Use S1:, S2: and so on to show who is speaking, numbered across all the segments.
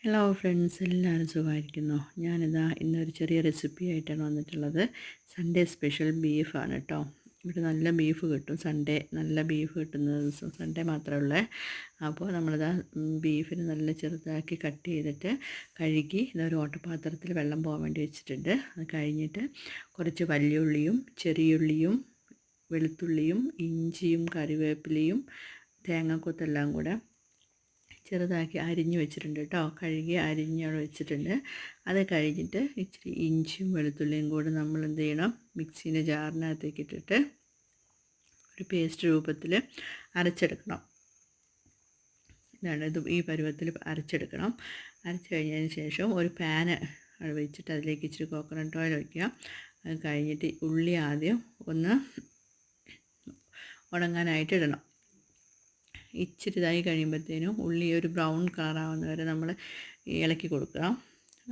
S1: Hello friends, എല്ലാവരും സുഖമായിരിക്കുന്നു. ഞാനിതാ ഇന്നൊരു ചെറിയ റെസിപ്പി ആയിട്ടാണ് വന്നിട്ടുള്ളത്. സൺഡേ സ്പെഷ്യൽ ബീഫാണ് കേട്ടോ. ഇവിടെ നല്ല ബീഫ് കിട്ടും. സൺഡേ നല്ല ബീഫ് കിട്ടുന്ന ദിവസം സൺഡേ മാത്രമേ. അപ്പോൾ നമ്മളിതാ ബീഫിന് നല്ല ചെറുതാക്കി കട്ട് ചെയ്തിട്ട് കഴുകി ഇതൊരു ഓട്ടപാത്രത്തിൽ വെള്ളം പോകാൻ വേണ്ടി വെച്ചിട്ടുണ്ട്. അത് കഴിഞ്ഞിട്ട് കുറച്ച് വലിയുള്ളിയും ചെറിയുള്ളിയും വെളുത്തുള്ളിയും ഇഞ്ചിയും കറിവേപ്പിലയും തേങ്ങാക്കൊത്തെല്ലാം കൂടെ ചെറുതാക്കി അരിഞ്ഞ് വെച്ചിട്ടുണ്ട് കേട്ടോ. കഴുകി അരിഞ്ഞ് വെച്ചിട്ടുണ്ട്. അത് കഴിഞ്ഞിട്ട് ഇച്ചിരി ഇഞ്ചിയും വെളുത്തുള്ളിയും കൂടെ നമ്മൾ എന്ത് ചെയ്യണം, മിക്സീൻ്റെ ജാറിനകത്തേക്ക് ഇട്ടിട്ട് ഒരു പേസ്റ്റ് രൂപത്തിൽ അരച്ചെടുക്കണം. ഇതാണ് ഇത്, ഈ പരുവത്തിൽ അരച്ചെടുക്കണം. അരച്ച് കഴിഞ്ഞതിന് ശേഷം ഒരു പാന് വെച്ചിട്ട് അതിലേക്ക് ഇച്ചിരി കോക്കനട്ട് ഓയിൽ ഒഴിക്കുക. അത് കഴിഞ്ഞിട്ട് ഉള്ളി ആദ്യം ഒന്ന് ഉണങ്ങാനായിട്ട് ഇടണം. ഇച്ചിരി ഇതായി കഴിയുമ്പോഴത്തേനും ഉള്ളി ഒരു ബ്രൗൺ കളറാവുന്ന വരെ നമ്മൾ ഇളക്കി കൊടുക്കുക.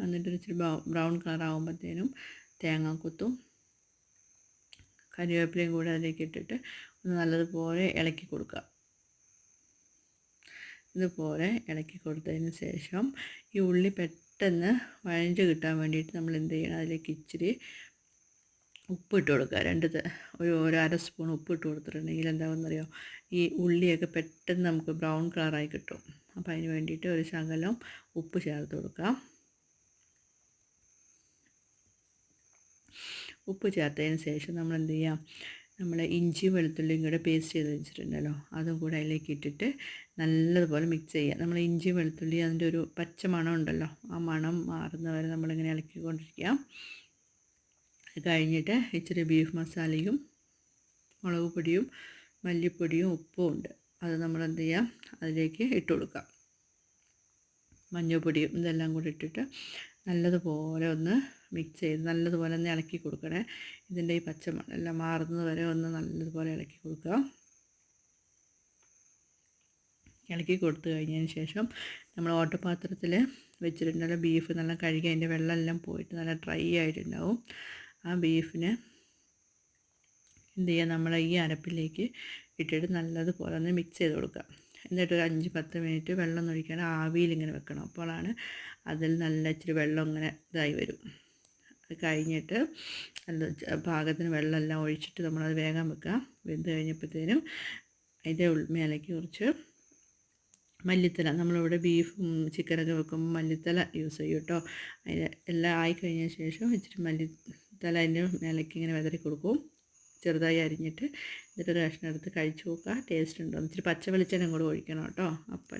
S1: എന്നിട്ട് ഇച്ചിരി ബ്രൗൺ കളറാകുമ്പോഴത്തേനും തേങ്ങാക്കൊത്തും കറിവേപ്പിലയും കൂടെ അതിലേക്ക് ഇട്ടിട്ട് ഒന്ന് നല്ലതുപോലെ ഇളക്കി കൊടുക്കുക. ഇതുപോലെ ഇളക്കി കൊടുത്തതിന് ശേഷം ഈ ഉള്ളി പെട്ടെന്ന് വഴഞ്ഞ് കിട്ടാൻ വേണ്ടിയിട്ട് നമ്മൾ എന്ത് ചെയ്യണം, അതിലേക്ക് ഇച്ചിരി ഉപ്പിട്ട് കൊടുക്കുക. ഒരു അര സ്പൂൺ ഉപ്പിട്ട് കൊടുത്തിട്ടുണ്ടെങ്കിൽ എന്താണെന്നറിയോ, ഈ ഉള്ളിയൊക്കെ പെട്ടെന്ന് നമുക്ക് ബ്രൗൺ കളറായി കിട്ടും. അപ്പോൾ അതിന് വേണ്ടിയിട്ട് ഒരു ശകലം ഉപ്പ് ചേർത്ത് കൊടുക്കാം. ഉപ്പ് ചേർത്തതിന് ശേഷം നമ്മൾ എന്ത് ചെയ്യാം, നമ്മൾ ഇഞ്ചിയും വെളുത്തുള്ളിയും കൂടെ പേസ്റ്റ് ചെയ്ത് വെച്ചിട്ടുണ്ടല്ലോ, അതും കൂടെ അതിലേക്ക് ഇട്ടിട്ട് നല്ലതുപോലെ മിക്സ് ചെയ്യുക. നമ്മൾ ഇഞ്ചി വെളുത്തുള്ളി അതിൻ്റെ ഒരു പച്ച മണം ഉണ്ടല്ലോ, ആ മണം മാറുന്നവരെ നമ്മളിങ്ങനെ ഇളക്കിക്കൊണ്ടിരിക്കുക. അത് കഴിഞ്ഞിട്ട് ഇച്ചിരി ബീഫ് മസാലയും മുളക് പൊടിയും മല്ലിപ്പൊടിയും ഉപ്പും ഉണ്ട്, അത് നമ്മൾ എന്ത് ചെയ്യാം, അതിലേക്ക് ഇട്ട് കൊടുക്കാം. മഞ്ഞൾപ്പൊടിയും ഇതെല്ലാം കൂടി ഇട്ടിട്ട് നല്ലതുപോലെ ഒന്ന് മിക്സ് ചെയ്ത് നല്ലതുപോലെ ഒന്ന് ഇളക്കി കൊടുക്കണേ. ഇതിൻ്റെ ഈ പച്ചമണം എല്ലാം മാറുന്നത് വരെ ഒന്ന് നല്ലതുപോലെ ഇളക്കി കൊടുക്കുക. ഇളക്കി കൊടുത്തു കഴിഞ്ഞതിന് ശേഷം നമ്മൾ ഓട്ടപാത്രത്തിൽ വെച്ചിട്ടുണ്ടല്ലോ ബീഫ് നല്ല കഴുകി അതിൻ്റെ വെള്ളമെല്ലാം പോയിട്ട് നല്ല ഡ്രൈ ആയിട്ടുണ്ടാവും. ആ ബീഫിന് എന്ത് ചെയ്യുക, നമ്മൾ ഈ അരപ്പിലേക്ക് ഇട്ടിട്ട് നല്ലതുപോലെ ഒന്ന് മിക്സ് ചെയ്ത് കൊടുക്കുക. എന്നിട്ട് ഒരു 5-10 മിനിറ്റ് വെള്ളം ഒഴിക്കാതെ ആവിയിലിങ്ങനെ വെക്കണം. അപ്പോഴാണ് അതിൽ നല്ല ഇച്ചിരി വെള്ളം ഇങ്ങനെ ഇതായി വരും. അത് കഴിഞ്ഞിട്ട് നല്ല പാകത്തിന് വെള്ളമെല്ലാം ഒഴിച്ചിട്ട് നമ്മളത് വേഗം വെക്കുക. വെന്ത് കഴിഞ്ഞപ്പോഴത്തേനും അതിൻ്റെ മേലേക്ക് കുറച്ച് മല്ലിത്തല, നമ്മളിവിടെ ബീഫും ചിക്കനൊക്കെ വെക്കുമ്പോൾ മല്ലിത്തല യൂസ് ചെയ്യും കേട്ടോ. അതിന് എല്ലാം ആയിക്കഴിഞ്ഞ ശേഷം ഇച്ചിരി മല്ലിത്തല അതിൻ്റെ മേലേക്ക് ഇങ്ങനെ വിതറി കൊടുക്കും, ചെറുതായി അരിഞ്ഞിട്ട്. എന്നിട്ടൊരു കഷ്ണം എടുത്ത് കഴിച്ച് നോക്കുക, ടേസ്റ്റ് ഉണ്ടോ. ഇച്ചിരി പച്ച വെളിച്ചെണ്ണ കൂടെ ഒഴിക്കണം കേട്ടോ. അപ്പം